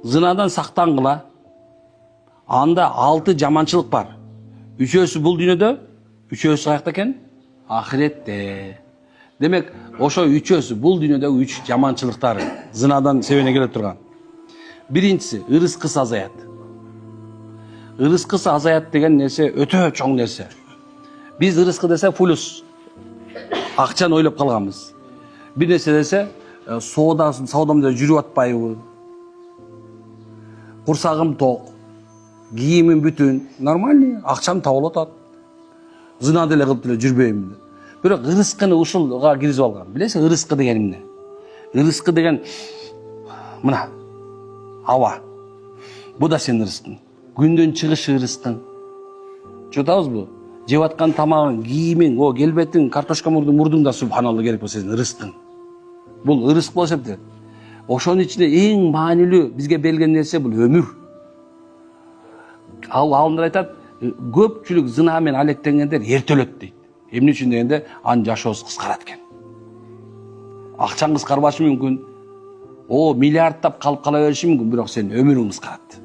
зынадан сактангыла. Анда 6 жаманчылык бар. Үчөөсү бул дүйнөдө, үчөөсү каякта экен? Ахиретте. Демек, ошо үчөөсү бул дүйнөдөгү 3 жаманчылыктары зынадан себебине келе турган. Биринчиси ырыскысы азаят. Ырыскысы азаят деген нерсе өтө чоң нерсе. Биз ырыскы десе фулус. Акчаны ойлоп калганбыз. Бир нерсе десе соода менен жүрүп атпайбы? Курсагым ток. Кийимим бүтүн, нормальный, акчам табылып атат. Зына деле кылып деле жүрбөйм. Бирок ырыскыны ушулга киргизип алган. Билесиң, ырыскы деген эмне? Ырыскы деген мына аба. Бу да сенин ырыскың. Күндөн чыгышы ырыскың. Чотабызбы? Жеп аткан тамагың, кийимиң, о келбетиң, картошка мурдуң да субханалла керек болсо сенин ырыскың. Бул ырыск болуп эсептелет. Ошонун ичинде эң маанилүү бизге берилген нерсе бул өмүр. Алымдар айтат, көпчүлүк зына менен алектенгендер эрте өлөт дейт. Эмне үчүн дегенде, анын жашоосу кыскарат экен. Акчаң кыскарбашы мүмкүн. Миллиардтап калып кала бериши мүмкүн, бирок сенин өмүрүң кыскарат.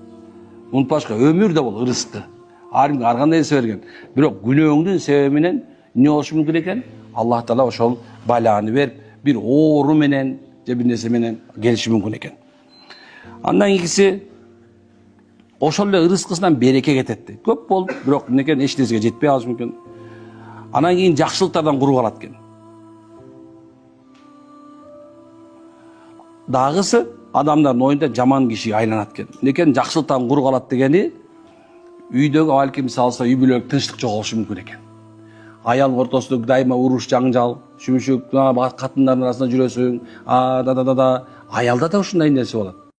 Унутпашка, өмүр да бул ырыскы. Ар кандай нерсе берген. Бирок күнөөңдүн себеби менен эмне болушу мүмкүн экен? Аллах Таала ошол баланы берип, бир оору менен же бир нерсе менен келиши мүмкүн экен. Андан кийинкиси ошол эле ырыскысынан береке кетет дейт. Көп болуп, бирок эмнекен эч нерсеге жетпей калышы мүмкүн. Анан кийин жакшылыктардан куруп калат экен. Дагысы адамдардын оюнда жаман кишиге айланат экен. Эмнекен жакшылыктан куруп калат дегени үйдөгү балки мисалса үй бүлөлүк тынчтык жоголушу мүмкүн экен. Аял ортосунда дайыма уруш, жаңжал, шүмүшүк, катындардын арасында жүрөсүң, аялда да ушундай нерсе болот.